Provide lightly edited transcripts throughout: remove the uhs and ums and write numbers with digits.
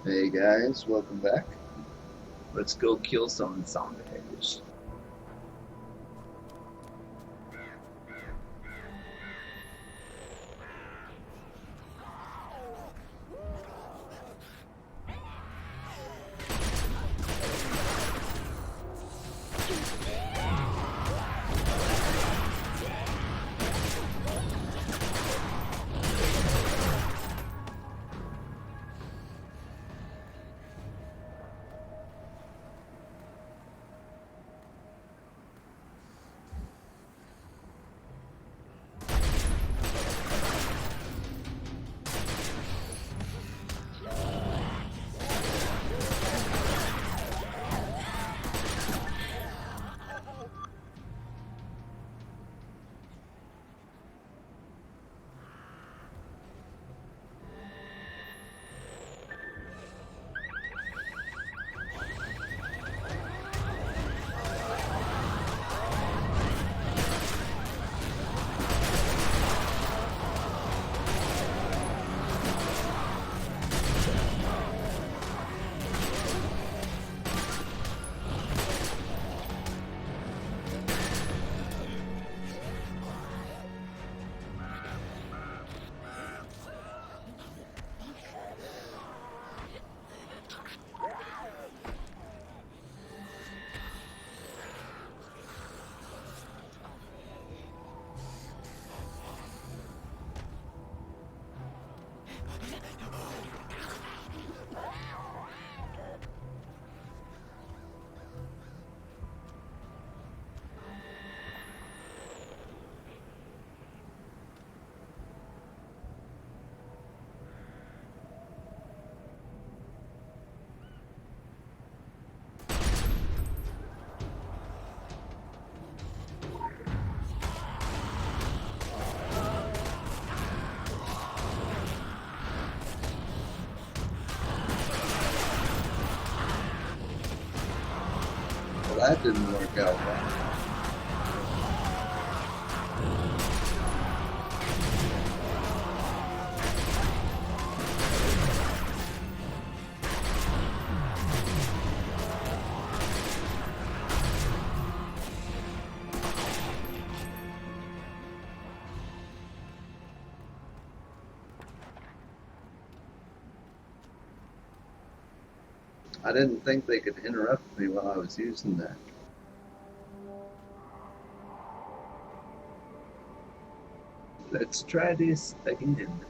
Hey guys, welcome back. Let's go kill some zombies. Well, that didn't work out well. I didn't think they could interrupt me while I was using that. Let's try this again.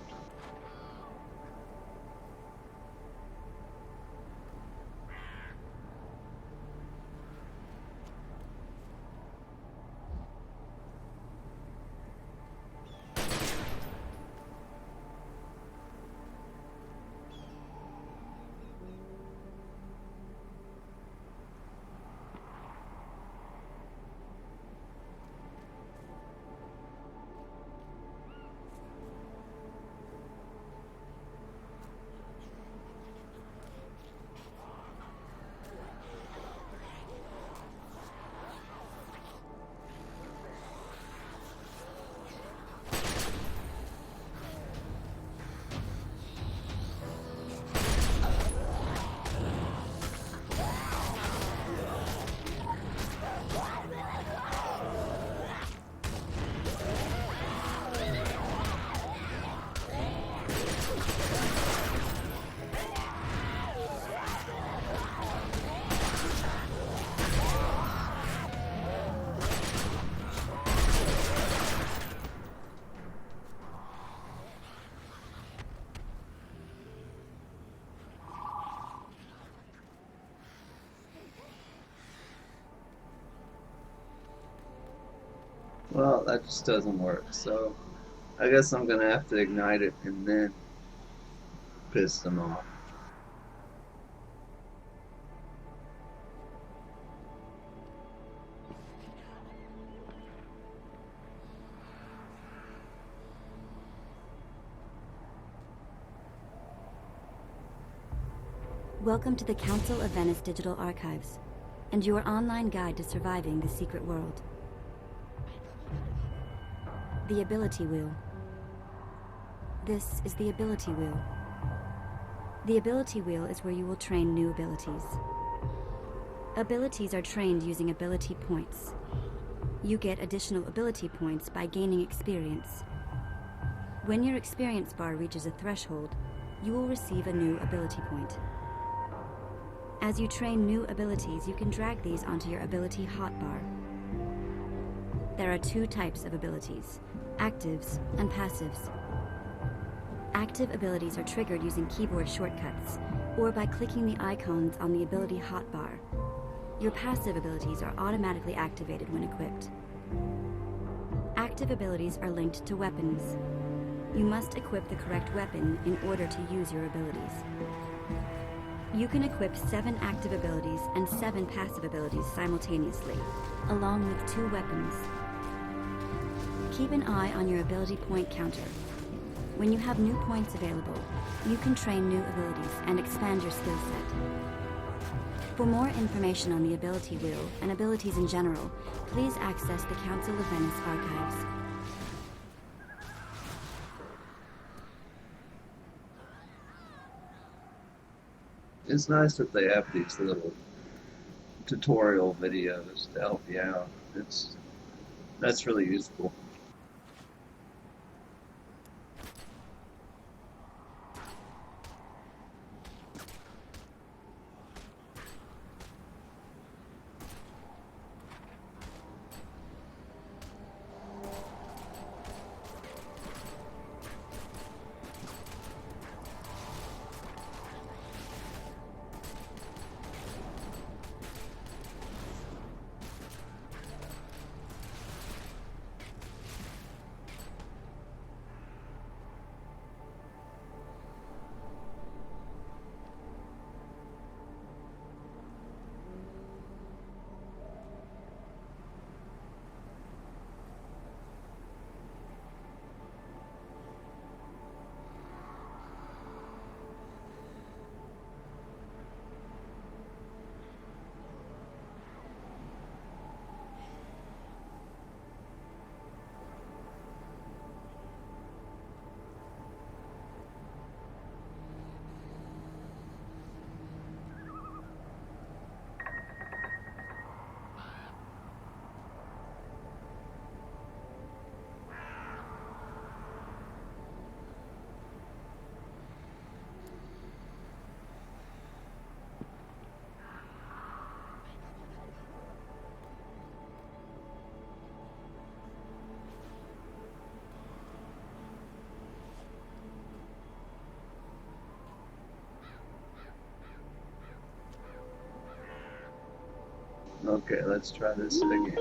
Well, that just doesn't work, so I guess I'm gonna have to ignite it and then piss them off. Welcome to the Council of Venice Digital Archives, and your online guide to surviving the secret world. The Ability Wheel. This is the Ability Wheel. The ability wheel is where you will train new abilities. Abilities are trained using ability points. You get additional ability points by gaining experience. When your experience bar reaches a threshold, you will receive a new ability point. As you train new abilities, you can drag these onto your ability hotbar. There are two types of abilities, actives and passives. Active abilities are triggered using keyboard shortcuts, or by clicking the icons on the ability hotbar. Your passive abilities are automatically activated when equipped. Active abilities are linked to weapons. You must equip the correct weapon in order to use your abilities. You can equip 7 active abilities and 7 passive abilities simultaneously, along with 2 weapons. Keep an eye on your ability point counter. When you have new points available, you can train new abilities and expand your skill set. For more information on the ability wheel and abilities in general, please access the Council of Venice archives. It's nice that they have these little tutorial videos to help you out. That's really useful. Okay, let's try this again.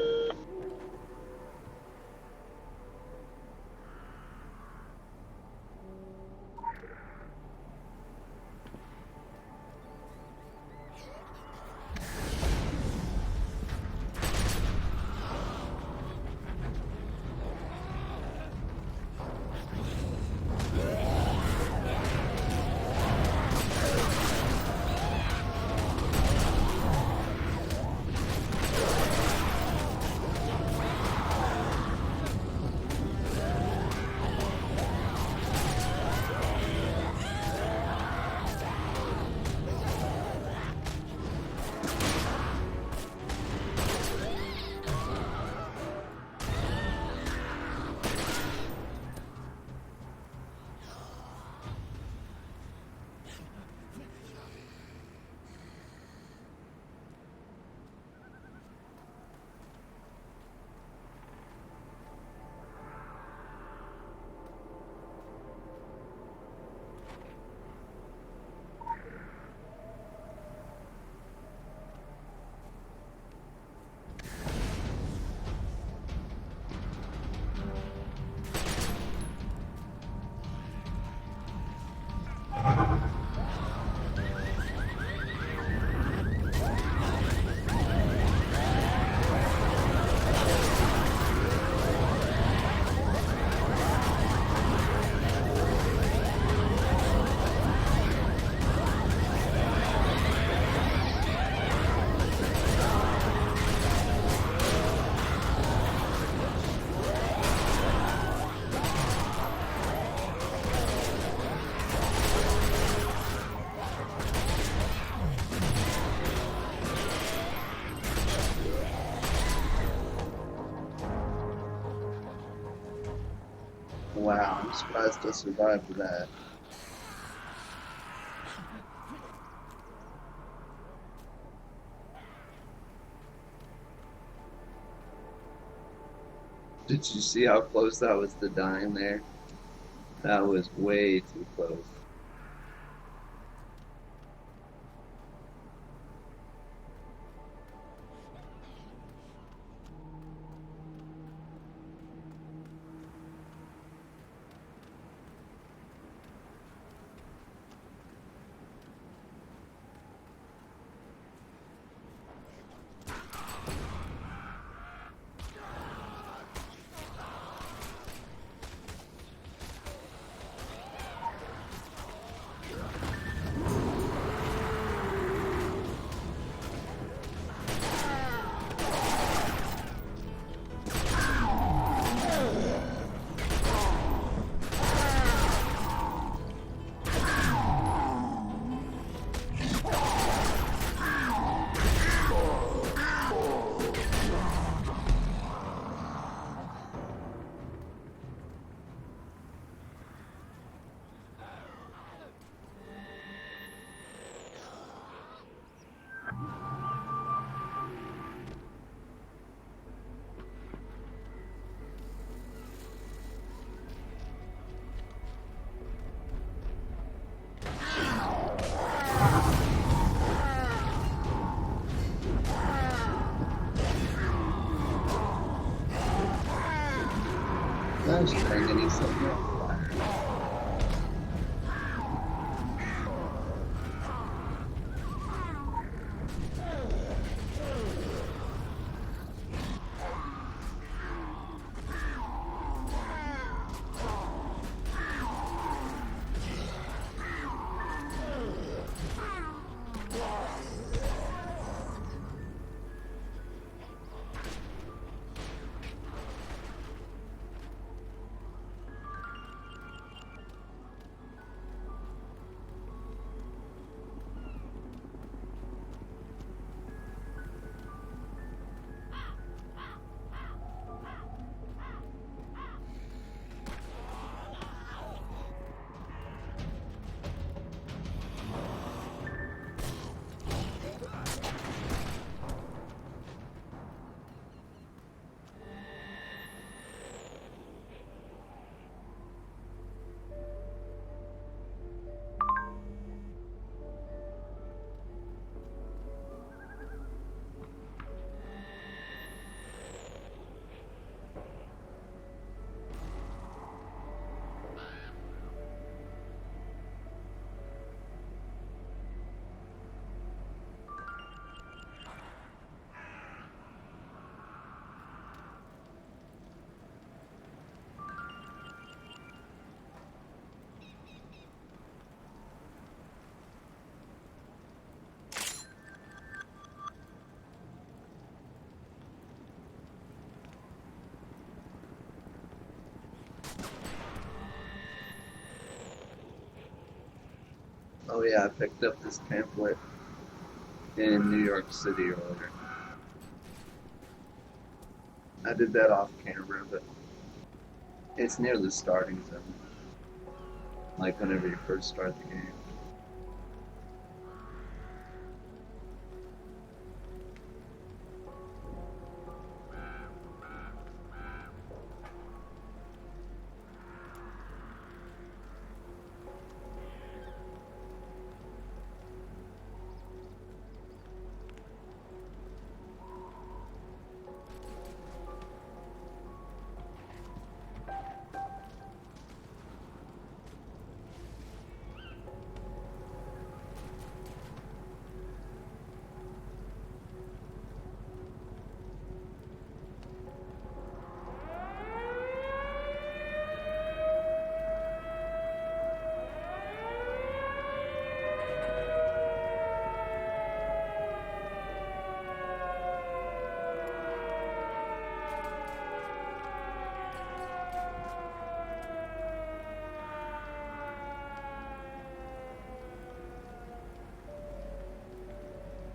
Wow, I'm surprised I survived that. Did you see how close I was to dying there? That was way too close. Gosh dang it, he's so good. Oh yeah, I picked up this pamphlet in New York City earlier. I did that off camera, but it's near the starting zone. Like whenever you first start the game.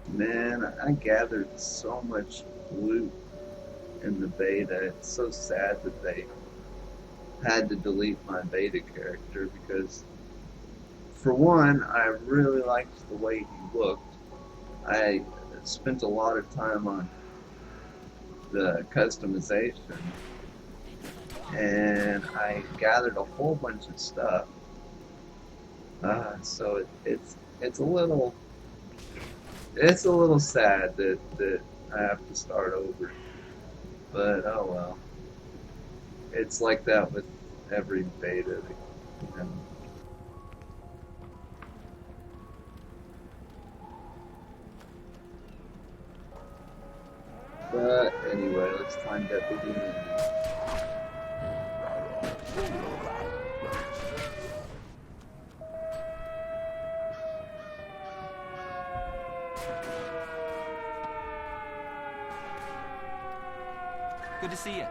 Man, I gathered so much loot in the beta. It's so sad that they had to delete my beta character because, for one, I really liked the way he looked. I spent a lot of time on the customization, and I gathered a whole bunch of stuff. So it's a little sad that I have to start over. But oh well, it's like that with every beta. You know. But anyway, let's find Deputy Andy. Good to see you.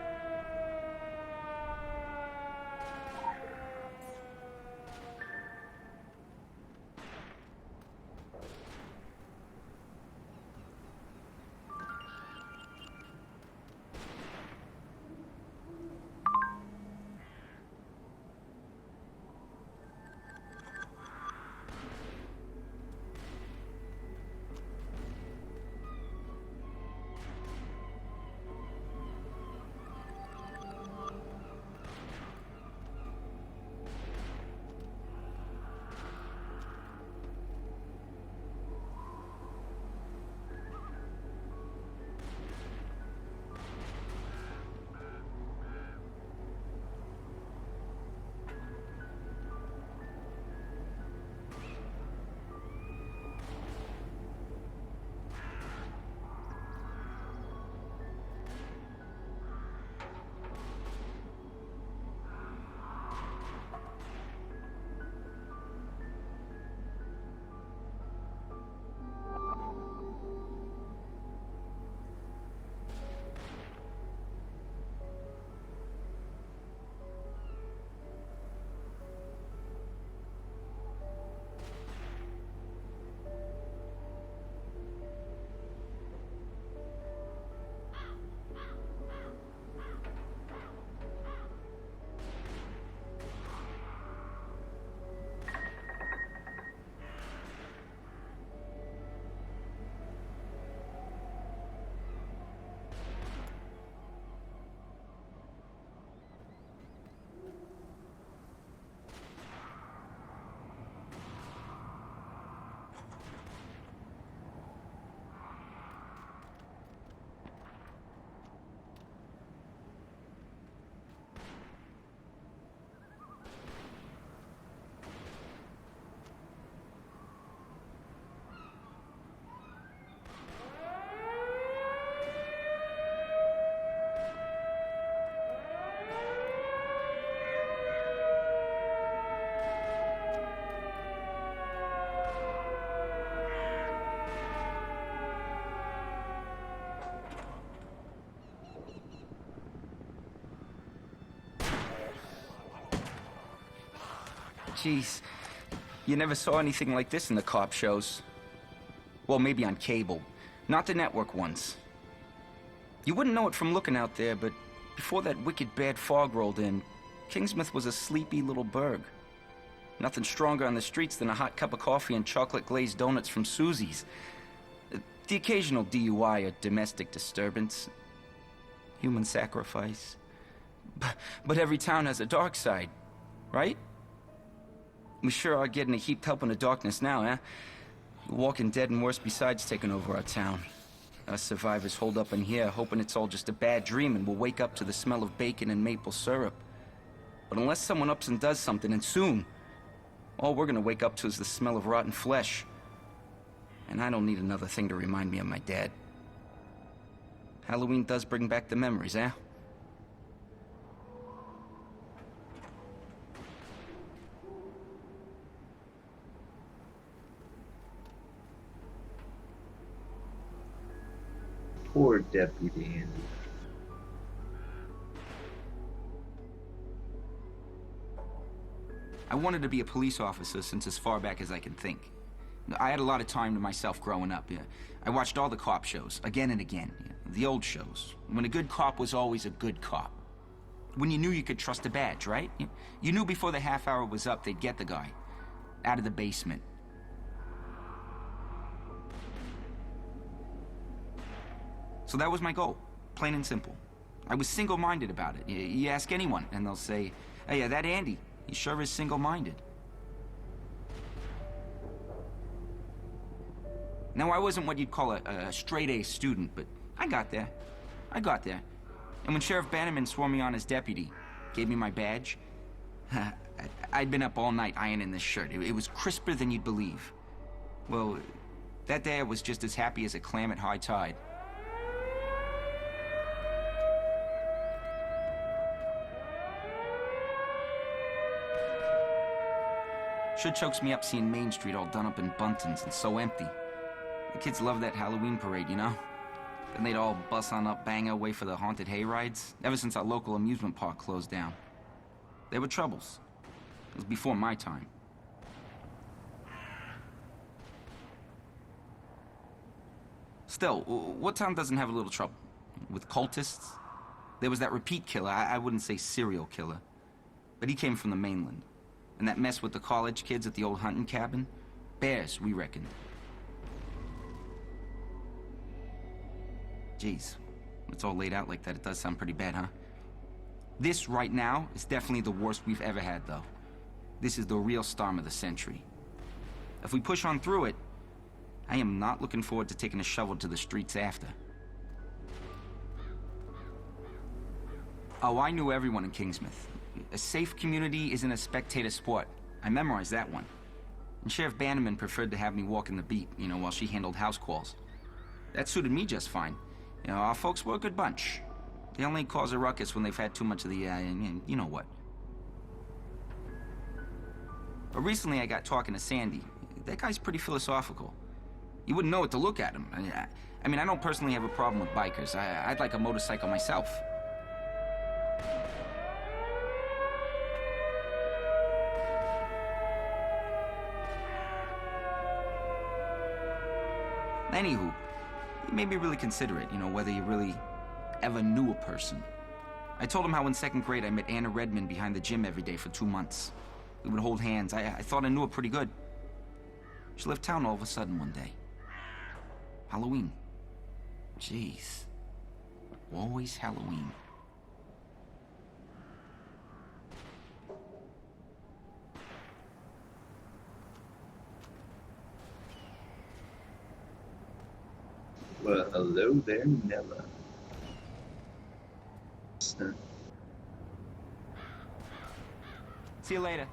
Jeez, you never saw anything like this in the cop shows. Well, maybe on cable, not the network ones. You wouldn't know it from looking out there, but before that wicked bad fog rolled in, Kingsmouth was a sleepy little burg. Nothing stronger on the streets than a hot cup of coffee and chocolate-glazed donuts from Susie's. The occasional DUI or domestic disturbance. Human sacrifice. But every town has a dark side, right? We sure are getting a heaped help in the darkness now, eh? Walking Dead and worse besides taking over our town. Us survivors hold up in here, hoping it's all just a bad dream and we'll wake up to the smell of bacon and maple syrup. But unless someone ups and does something, and soon, all we're gonna wake up to is the smell of rotten flesh. And I don't need another thing to remind me of my dad. Halloween does bring back the memories, eh? Poor Deputy Andy. I wanted to be a police officer since as far back as I can think. I had a lot of time to myself growing up. Yeah. I watched all the cop shows, again and again. Yeah. The old shows, when a good cop was always a good cop. When you knew you could trust a badge, right? You knew before the half hour was up they'd get the guy. Out of the basement. So that was my goal. Plain and simple. I was single-minded about it. You ask anyone, and they'll say, hey, yeah, that Andy, he sure is single-minded. Now, I wasn't what you'd call a straight-A student, but I got there. And when Sheriff Bannerman swore me on as deputy, gave me my badge, I'd been up all night ironing this shirt. It was crisper than you'd believe. Well, that day I was just as happy as a clam at high tide. Sure chokes me up seeing Main Street all done up in buntings and so empty. The kids love that Halloween parade, you know? Then they'd all bus on up Bangor, wait for the haunted hay rides, ever since our local amusement park closed down. There were troubles. It was before my time. Still, what town doesn't have a little trouble? With cultists? There was that repeat killer, I wouldn't say serial killer, but he came from the mainland. And that mess with the college kids at the old hunting cabin? Bears, we reckoned. Jeez, when it's all laid out like that, it does sound pretty bad, huh? This, right now, is definitely the worst we've ever had, though. This is the real storm of the century. If we push on through it, I am not looking forward to taking a shovel to the streets after. Oh, I knew everyone in Kingsmouth. A safe community isn't a spectator sport. I memorized that one. And Sheriff Bannerman preferred to have me walking the beat, you know, while she handled house calls. That suited me just fine. You know, our folks were a good bunch. They only cause a ruckus when they've had too much of the, you know what. But recently I got talking to Sandy. That guy's pretty philosophical. You wouldn't know what to look at him. I mean, I don't personally have a problem with bikers. I'd like a motorcycle myself. Anywho, you made me really consider it, you know, whether you really ever knew a person. I told him how in second grade I met Anna Redmond behind the gym every day for 2 months. We would hold hands. I thought I knew her pretty good. She left town all of a sudden one day. Halloween. Jeez. Always Halloween. Well, hello there, Nella. See you later.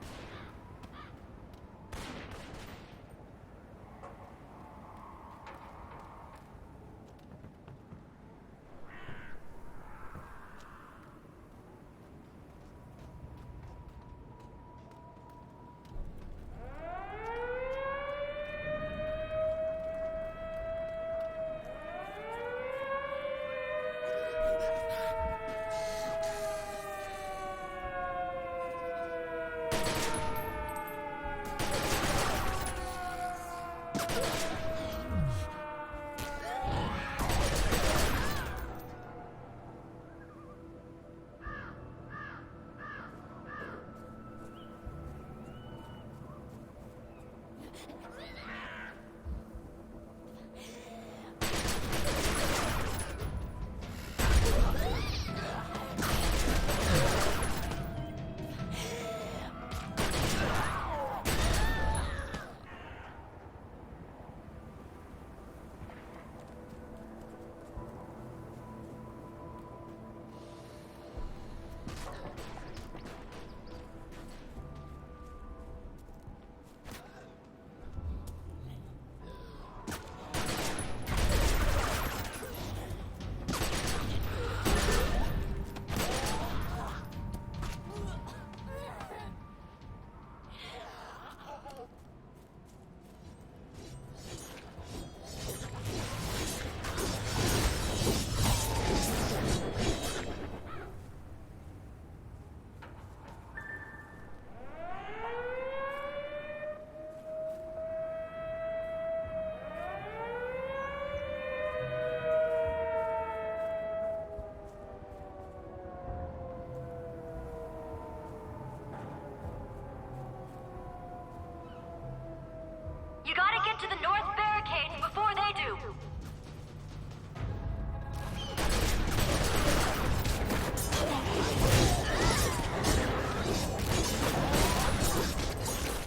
to the north barricades before they do!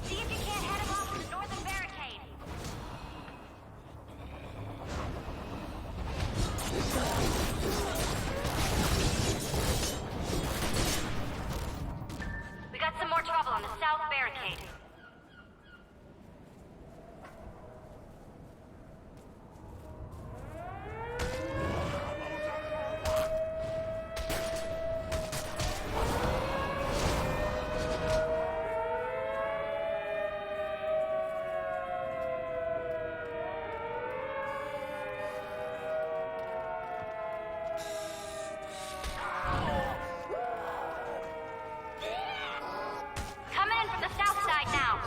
See if you can't head him off to the northern barricade! We got some more trouble on the south barricade. Coming in from the south side now.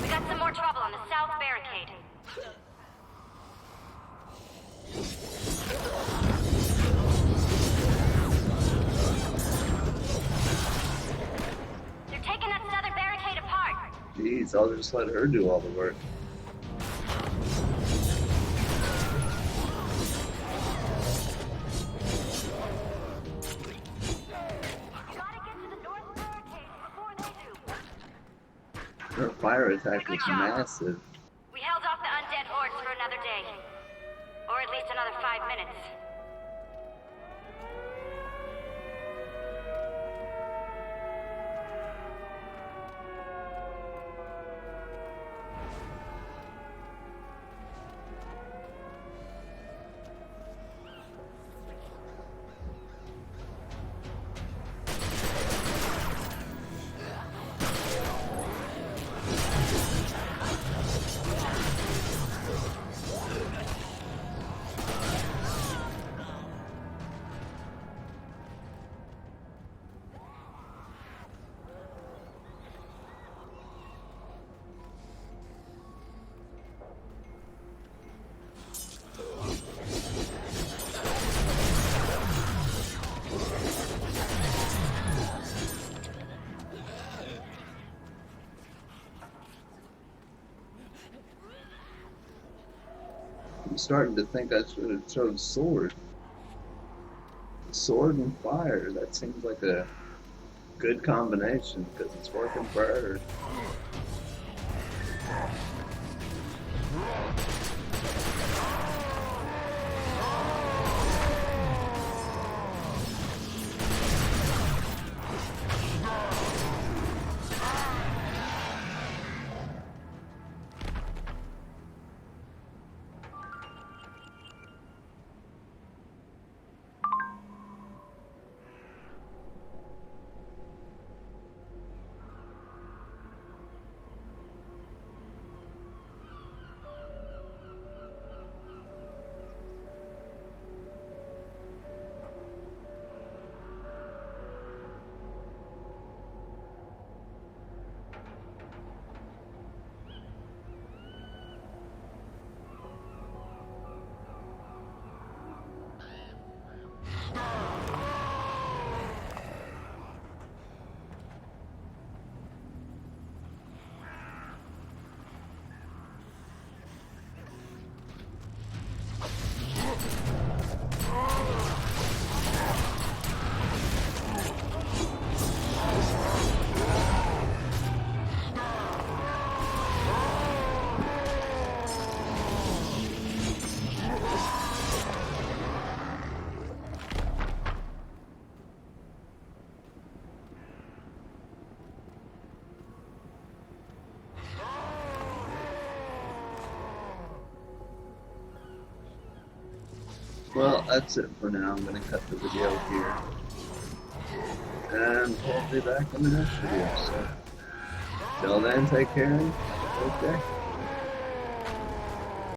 We got some more trouble on the south barricade. They're taking that southern barricade apart. Jeez, I'll just let her do all the work. Gotta get to the north barricade before they do. Her fire attack was massive. We held off the undead hordes for another day. Or at least another 5 minutes. I'm starting to think I should have chosen sword. Sword and fire, that seems like a good combination because it's working for her. Well, that's it for now. I'm going to cut the video here. And we'll be back in the next video. So, till then, take care and have a good day.